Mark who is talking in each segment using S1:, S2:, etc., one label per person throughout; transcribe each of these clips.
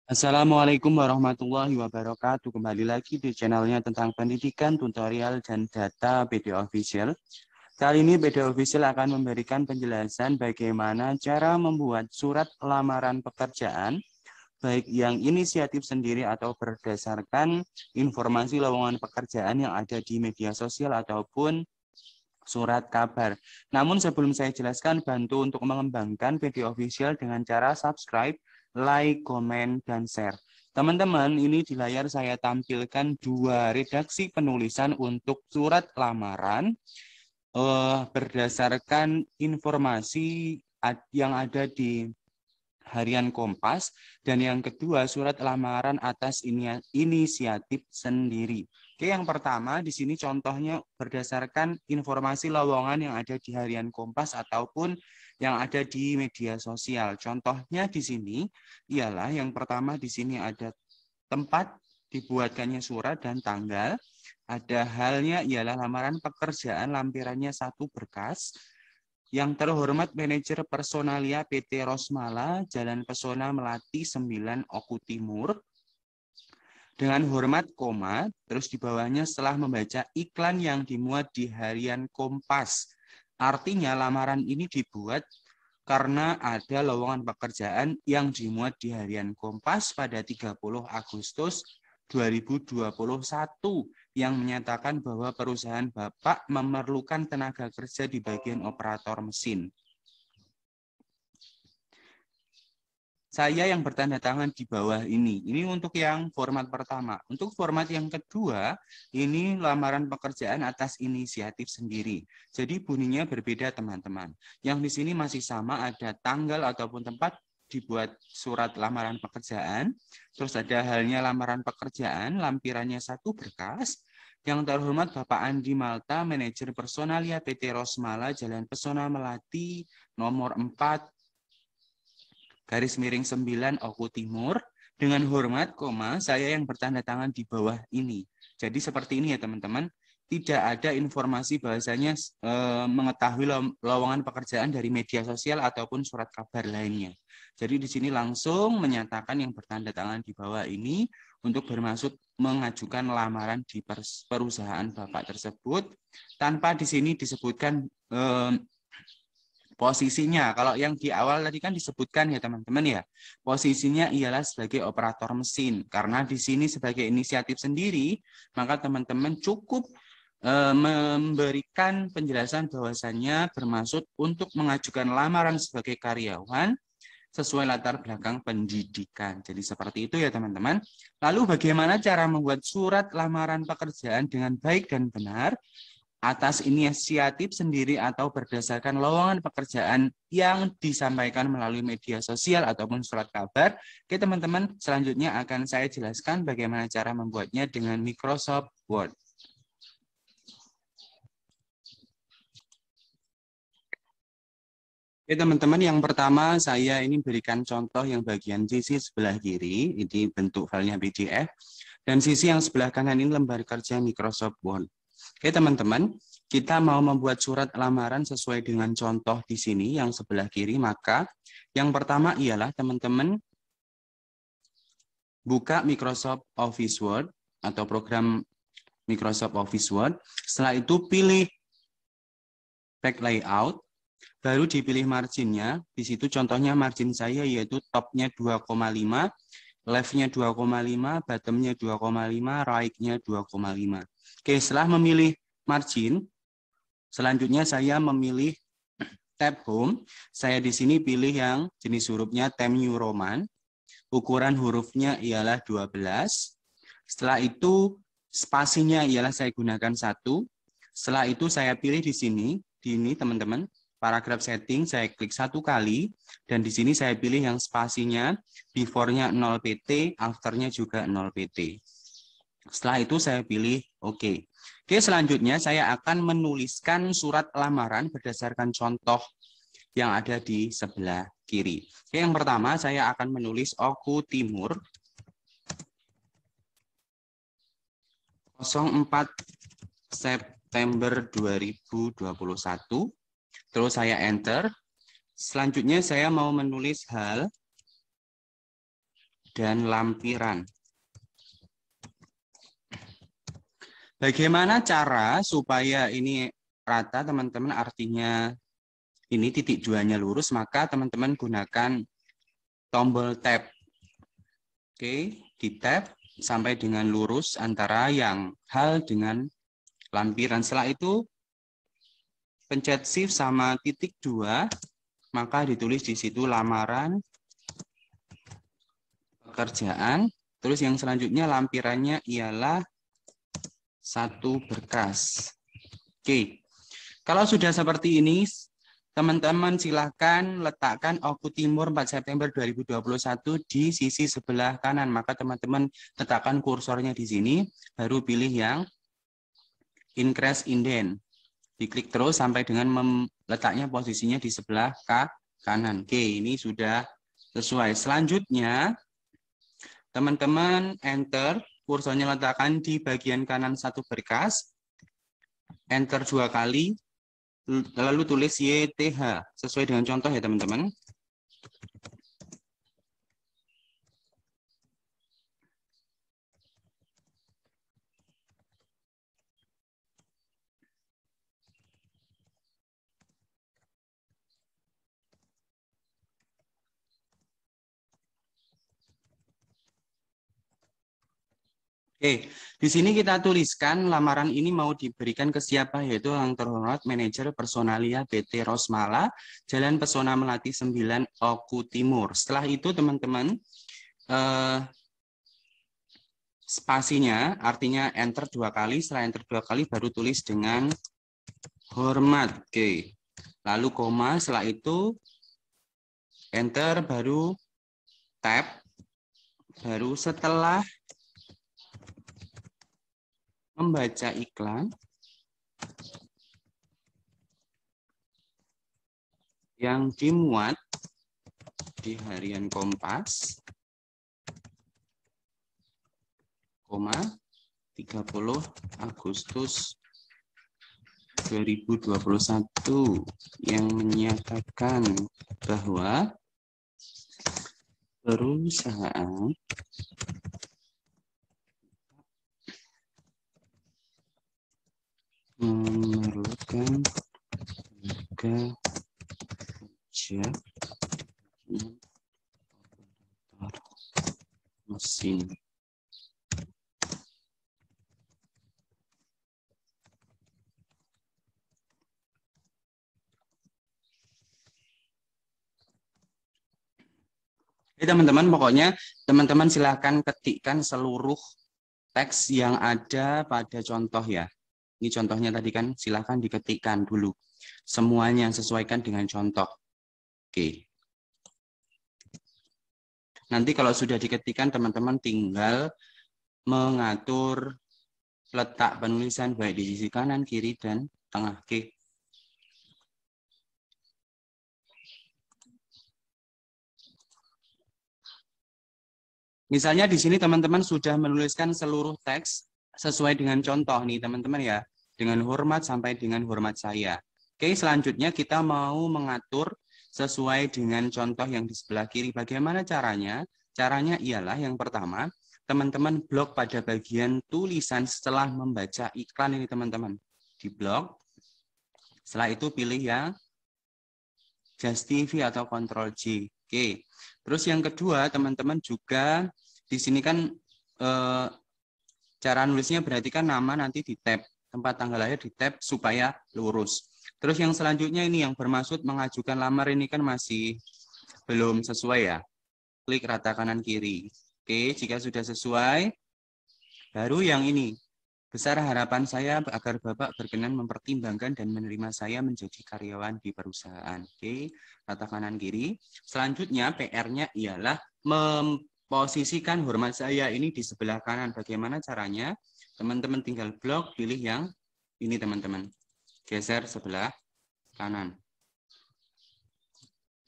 S1: Assalamualaikum warahmatullahi wabarakatuh. Kembali lagi di channelnya tentang pendidikan, tutorial, dan data PD Official. Kali ini PD Official akan memberikan penjelasan bagaimana cara membuat surat lamaran pekerjaan, baik yang inisiatif sendiri atau berdasarkan informasi lowongan pekerjaan yang ada di media sosial ataupun surat kabar. Namun sebelum saya jelaskan, bantu untuk mengembangkan video official dengan cara subscribe, like, komen, dan share. Teman-teman, ini di layar saya tampilkan dua redaksi penulisan untuk surat lamaran berdasarkan informasi yang ada di Harian Kompas, dan yang kedua surat lamaran atas inisiatif sendiri. Oke, yang pertama di sini contohnya berdasarkan informasi lowongan yang ada di Harian Kompas ataupun yang ada di media sosial. Contohnya di sini ialah yang pertama di sini ada tempat dibuatkannya surat dan tanggal. Ada halnya ialah lamaran pekerjaan, lampirannya 1 berkas. Yang terhormat manajer personalia PT Rosmala, Jalan Pesona Melati 9 Oku Timur. Dengan hormat koma, terus di bawahnya setelah membaca iklan yang dimuat di Harian Kompas. Artinya lamaran ini dibuat karena ada lowongan pekerjaan yang dimuat di Harian Kompas pada 30 Agustus 2021 yang menyatakan bahwa perusahaan Bapak memerlukan tenaga kerja di bagian operator mesin. Saya yang bertanda tangan di bawah ini. Ini untuk yang format pertama. Untuk format yang kedua, ini lamaran pekerjaan atas inisiatif sendiri. Jadi bunyinya berbeda, teman-teman. Yang di sini masih sama, ada tanggal ataupun tempat dibuat surat lamaran pekerjaan. Terus ada halnya lamaran pekerjaan, lampirannya 1 berkas. Yang terhormat Bapak Andi Malta, manajer personalia PT Rosmala, Jalan Pesona Melati, nomor 4, garis miring 9 Oku Timur. Dengan hormat, koma, saya yang bertanda tangan di bawah ini. Jadi seperti ini ya teman-teman. Tidak ada informasi bahasanya mengetahui lowongan pekerjaan dari media sosial ataupun surat kabar lainnya. Jadi di sini langsung menyatakan yang bertanda tangan di bawah ini untuk bermaksud mengajukan lamaran di perusahaan Bapak tersebut, tanpa di sini disebutkan posisinya. Kalau yang di awal tadi kan disebutkan ya teman-teman ya, posisinya ialah sebagai operator mesin. Karena di sini sebagai inisiatif sendiri, maka teman-teman cukup memberikan penjelasan bahwasannya bermaksud untuk mengajukan lamaran sebagai karyawan sesuai latar belakang pendidikan. Jadi seperti itu ya teman-teman. Lalu bagaimana cara membuat surat lamaran pekerjaan dengan baik dan benar atas inisiatif sendiri atau berdasarkan lowongan pekerjaan yang disampaikan melalui media sosial ataupun surat kabar? Oke teman-teman, selanjutnya akan saya jelaskan bagaimana cara membuatnya dengan Microsoft Word. Oke teman-teman, yang pertama saya ini berikan contoh yang bagian sisi sebelah kiri, ini bentuk filenya PDF, dan sisi yang sebelah kanan ini lembar kerja Microsoft Word. Oke teman-teman, kita mau membuat surat lamaran sesuai dengan contoh di sini yang sebelah kiri, maka yang pertama ialah teman-teman buka Microsoft Office Word atau program Microsoft Office Word. Setelah itu pilih back layout. Baru dipilih marginnya, di situ contohnya margin saya yaitu topnya 2,5, left-nya 2,5, bottom-nya 2,5, right-nya 2,5. Oke, setelah memilih margin, selanjutnya saya memilih tab home. Saya di sini pilih yang jenis hurufnya Times New Roman, ukuran hurufnya ialah 12. Setelah itu spasinya ialah saya gunakan 1. Setelah itu saya pilih di sini teman-teman, paragraf setting, saya klik 1 kali, dan di sini saya pilih yang spasinya, before-nya 0 PT, after-nya juga 0 PT. Setelah itu saya pilih OK. Oke, selanjutnya saya akan menuliskan surat lamaran berdasarkan contoh yang ada di sebelah kiri. Oke, yang pertama saya akan menulis Oku Timur 04 September 2021. Terus saya enter. Selanjutnya saya mau menulis hal dan lampiran. Bagaimana cara supaya ini rata, teman-teman? Artinya ini titik duanya lurus, maka teman-teman gunakan tombol tab. Oke, di tab sampai dengan lurus antara yang hal dengan lampiran. Setelah itu pencet shift sama titik 2, maka ditulis di situ lamaran pekerjaan. Terus yang selanjutnya lampirannya ialah satu berkas. Oke, kalau sudah seperti ini, teman-teman silahkan letakkan Oku Timur 4 September 2021 di sisi sebelah kanan. Maka teman-teman letakkan kursornya di sini, baru pilih yang increase indent. Diklik terus sampai dengan letaknya posisinya di sebelah kanan. Oke, ini sudah sesuai. Selanjutnya, teman-teman enter. Kursornya letakkan di bagian kanan satu berkas, enter 2 kali, lalu tulis YTH, sesuai dengan contoh ya teman-teman. Oke, di sini kita tuliskan lamaran ini mau diberikan ke siapa, yaitu yang terhormat manajer personalia PT Rosmala, Jalan Pesona Melati 9, Oku Timur. Setelah itu teman-teman, spasinya artinya enter 2 kali, setelah enter 2 kali baru tulis dengan hormat. Oke, lalu koma, setelah itu enter, baru tab, baru setelah membaca iklan yang dimuat di harian Kompas, 30 Agustus 2021 yang menyatakan bahwa perusahaan memerlukan tenaga kerja mesin. Oke teman-teman, pokoknya teman-teman silahkan ketikkan seluruh teks yang ada pada contoh ya. Ini contohnya tadi kan, silahkan diketikkan dulu. Semuanya sesuaikan dengan contoh. Oke. Nanti kalau sudah diketikkan, teman-teman tinggal mengatur letak penulisan baik di sisi kanan, kiri, dan tengah. Oke. Misalnya di sini teman-teman sudah menuliskan seluruh teks sesuai dengan contoh nih teman-teman ya. Dengan hormat sampai dengan hormat saya. Oke, selanjutnya kita mau mengatur sesuai dengan contoh yang di sebelah kiri. Bagaimana caranya? Caranya ialah yang pertama, teman-teman blok pada bagian tulisan setelah membaca iklan ini teman-teman. Di blok. Setelah itu pilih yang Just TV atau Ctrl J. Oke. Terus yang kedua, teman-teman juga di sini kan cara nulisnya berarti kan nama nanti di tab. Tempat tanggal lahir di tab supaya lurus. Terus yang selanjutnya ini yang bermaksud mengajukan lamar ini kan masih belum sesuai ya. Klik rata kanan kiri. Oke, jika sudah sesuai, baru yang ini. Besar harapan saya agar Bapak berkenan mempertimbangkan dan menerima saya menjadi karyawan di perusahaan. Oke, rata kanan kiri. Selanjutnya PR-nya ialah memposisikan hormat saya ini di sebelah kanan. Bagaimana caranya? Teman-teman tinggal blok, pilih yang ini teman-teman. Geser sebelah kanan.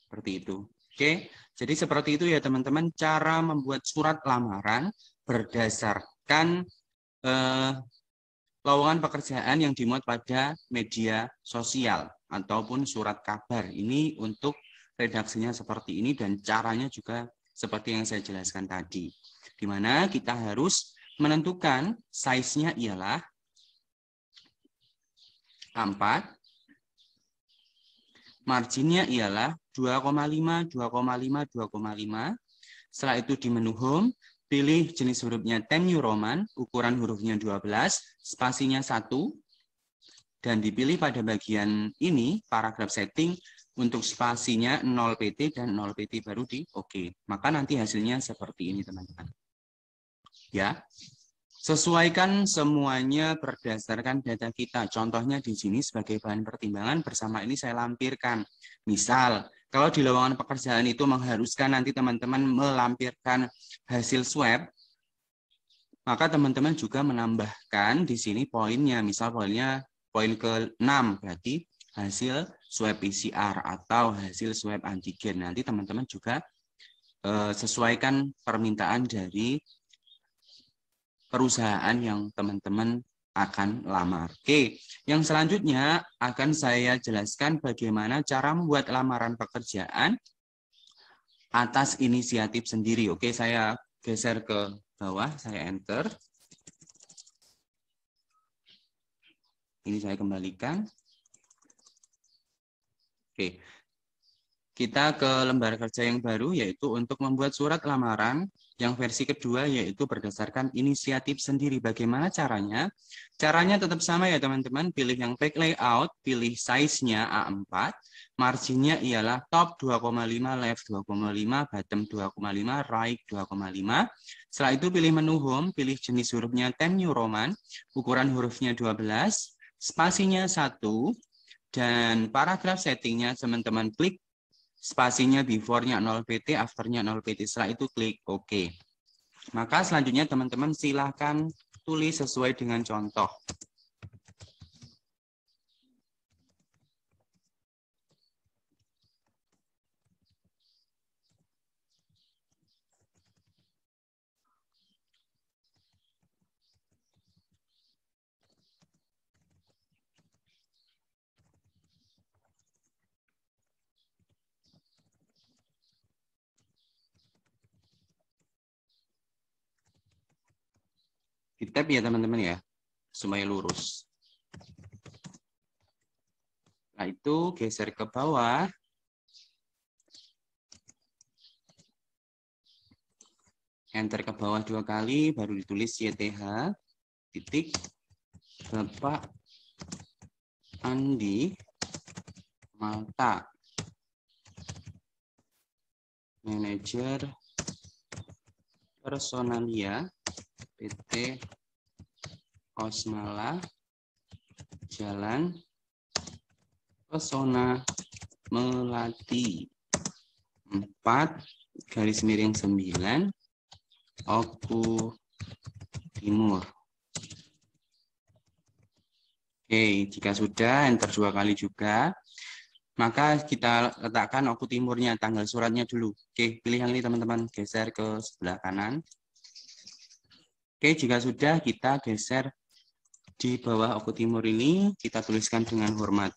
S1: Seperti itu. Oke, jadi seperti itu ya teman-teman cara membuat surat lamaran berdasarkan lowongan pekerjaan yang dimuat pada media sosial ataupun surat kabar. Ini untuk redaksinya seperti ini dan caranya juga seperti yang saya jelaskan tadi. Di mana kita harus menentukan size-nya ialah 4, marginnya ialah 2,5, 2,5, 2,5. Setelah itu di menu home, pilih jenis hurufnya Times New Roman, ukuran hurufnya 12, spasinya 1, dan dipilih pada bagian ini, paragraf setting, untuk spasinya 0 PT dan 0 PT baru di OK. Maka nanti hasilnya seperti ini, teman-teman. Ya. Sesuaikan semuanya berdasarkan data kita. Contohnya di sini sebagai bahan pertimbangan bersama ini saya lampirkan. Misal, kalau di lowongan pekerjaan itu mengharuskan nanti teman-teman melampirkan hasil swab, maka teman-teman juga menambahkan di sini poinnya. Misal poinnya poin ke-6, berarti hasil swab PCR atau hasil swab antigen. Nanti teman-teman juga sesuaikan permintaan dari perusahaan yang teman-teman akan lamar. Oke, yang selanjutnya akan saya jelaskan bagaimana cara membuat lamaran pekerjaan atas inisiatif sendiri. Oke, saya geser ke bawah, saya enter. Ini saya kembalikan. Oke, kita ke lembar kerja yang baru, yaitu untuk membuat surat lamaran. Yang versi kedua yaitu berdasarkan inisiatif sendiri. Bagaimana caranya? Caranya tetap sama ya teman-teman. Pilih yang back layout, pilih size-nya A4. Marginnya ialah top 2,5, left 2,5, bottom 2,5, right 2,5. Setelah itu pilih menu home, pilih jenis hurufnya Times New Roman, ukuran hurufnya 12, spasinya 1, dan paragraf settingnya teman-teman klik spasinya before-nya 0 PT, after-nya 0 PT. Setelah itu klik OK. Maka selanjutnya teman-teman silakan tulis sesuai dengan contoh. Di tab ya teman-teman ya, supaya lurus. Nah itu geser ke bawah. Enter ke bawah 2 kali, baru ditulis YTH, titik, Bapak Andi Malta, manajer personalia PT Osmala, Jalan Pesona Melati 4/9 Oku Timur. Oke, jika sudah enter 2 kali juga, maka kita letakkan Oku Timurnya, tanggal suratnya dulu. Oke, pilih yang ini teman-teman, geser ke sebelah kanan. Oke, jika sudah kita geser di bawah Oku Timur ini, kita tuliskan dengan hormat.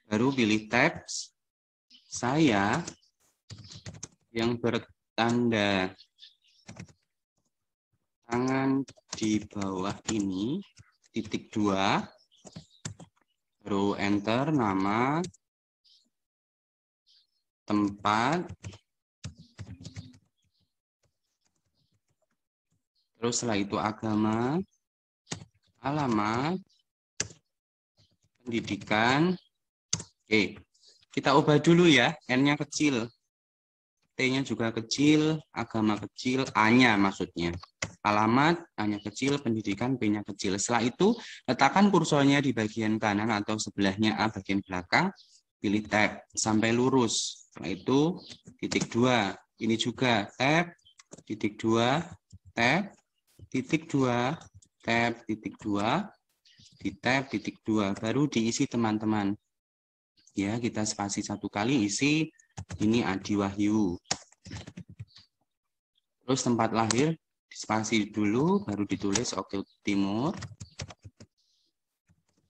S1: Baru pilih teks, saya yang bertanda tangan di bawah ini, titik 2, baru enter nama, tempat, terus setelah itu agama, alamat, pendidikan. Oke, kita ubah dulu ya, N-nya kecil, T-nya juga kecil, agama kecil, A-nya maksudnya. Alamat, A-nya kecil, pendidikan, P-nya kecil. Setelah itu, letakkan kursornya di bagian kanan atau sebelahnya A bagian belakang, pilih tab sampai lurus. Setelah itu, titik 2. Ini juga tab, titik 2, tab, titik 2, tab, titik 2, di tab, titik 2. Baru diisi teman-teman. Ya, kita spasi 1 kali isi, ini Adi Wahyu. Terus tempat lahir, spasi dulu, baru ditulis Oku Timur.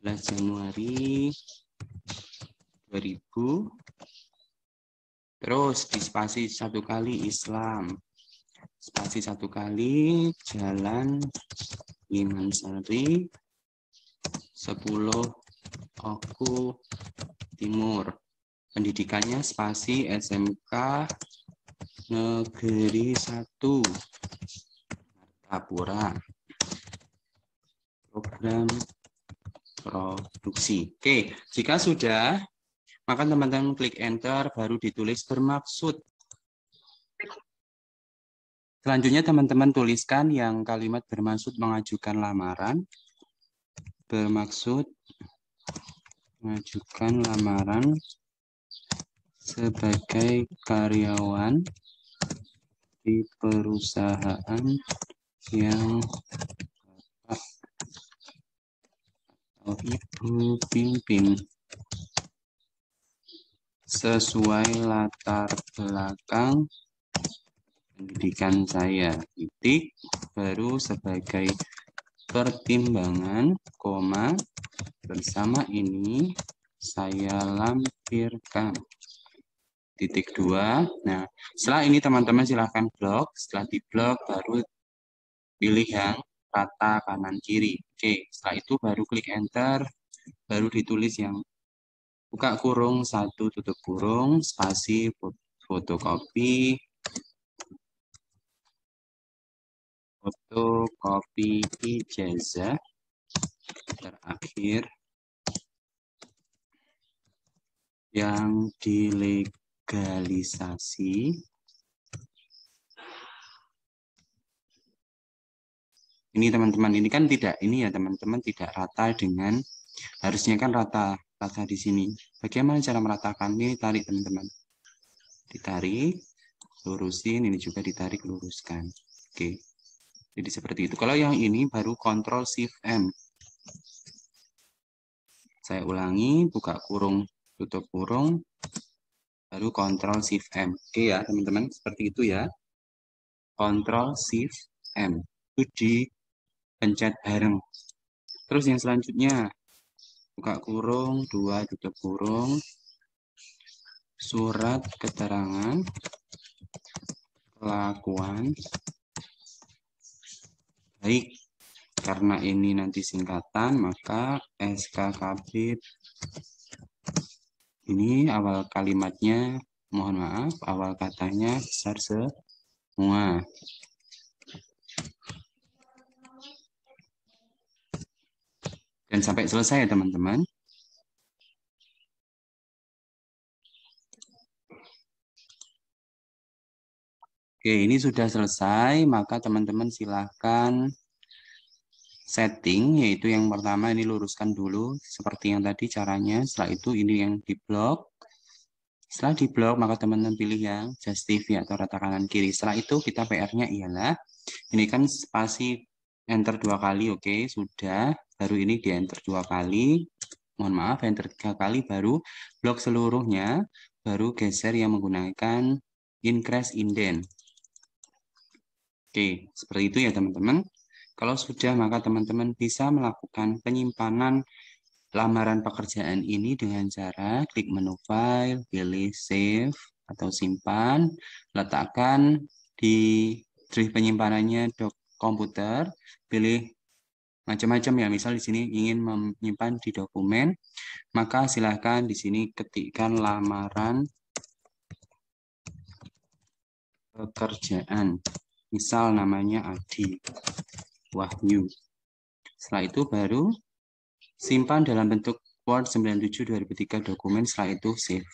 S1: Januari 2000. Terus di spasi 1 kali Islam. Spasi 1 kali Jalan Iman Sari 10 Oku Timur. Pendidikannya spasi SMK Negeri 1 Martapura. Program produksi. Oke, jika sudah, maka teman-teman klik enter, baru ditulis bermaksud. Selanjutnya teman-teman tuliskan yang kalimat bermaksud mengajukan lamaran. Bermaksud mengajukan lamaran sebagai karyawan di perusahaan yang Bapak atau Ibu pimpin sesuai latar belakang pendidikan saya, titik, baru sebagai pertimbangan, koma, bersama ini saya lampirkan. Titik 2. Nah, setelah ini teman-teman silahkan blok. Setelah di blok baru pilih yang rata kanan kiri. Oke, setelah itu baru klik enter, baru ditulis yang buka kurung 1 tutup kurung spasi fotokopi ijazah terakhir yang dilegalisasi. Ini teman-teman, ini kan tidak, ini ya teman-teman tidak rata dengan, harusnya kan rata di sini. Bagaimana cara meratakan? Ini tarik teman-teman. Ditarik, lurusin, ini juga ditarik, luruskan. Oke. Jadi seperti itu. Kalau yang ini baru Ctrl Shift M. Saya ulangi, buka kurung, tutup kurung, baru Ctrl Shift M. Oke ya teman-teman, seperti itu ya. Ctrl Shift M. Itu dipencet bareng. Terus yang selanjutnya, buka kurung, 2 tutup kurung, surat keterangan kelakuan baik. Karena ini nanti singkatan, maka SKKB ini awal kalimatnya, mohon maaf, awal katanya besar semua. Dan sampai selesai ya teman-teman. Oke, ini sudah selesai, maka teman-teman silahkan setting, yaitu yang pertama ini luruskan dulu, seperti yang tadi caranya. Setelah itu ini yang di blok. Setelah di blok, maka teman-teman pilih yang justify atau rata kanan kiri. Setelah itu kita PR-nya ialah, ini kan spasi enter 2 kali, oke, sudah. Baru ini di enter 2 kali. Mohon maaf, enter 3 kali, baru blok seluruhnya, baru geser yang menggunakan increase indent. Oke, seperti itu ya teman-teman. Kalau sudah, maka teman-teman bisa melakukan penyimpanan lamaran pekerjaan ini dengan cara klik menu file, pilih save atau simpan, letakkan di drive penyimpanannya komputer, pilih macam-macam ya. Misal di sini ingin menyimpan di dokumen, maka silahkan di sini ketikkan lamaran pekerjaan. Misal namanya Adi Wahyu. Setelah itu baru simpan dalam bentuk Word 97/2003 dokumen, setelah itu save.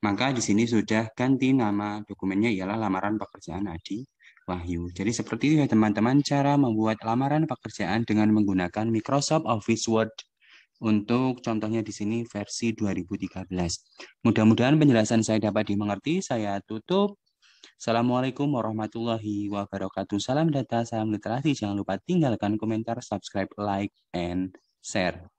S1: Maka di sini sudah ganti nama dokumennya ialah lamaran pekerjaan Adi Wahyu. Jadi seperti itu ya teman-teman cara membuat lamaran pekerjaan dengan menggunakan Microsoft Office Word. Untuk contohnya di sini versi 2013. Mudah-mudahan penjelasan saya dapat dimengerti. Saya tutup. Assalamualaikum warahmatullahi wabarakatuh. Salam data, salam literasi. Jangan lupa tinggalkan komentar, subscribe, like, and share.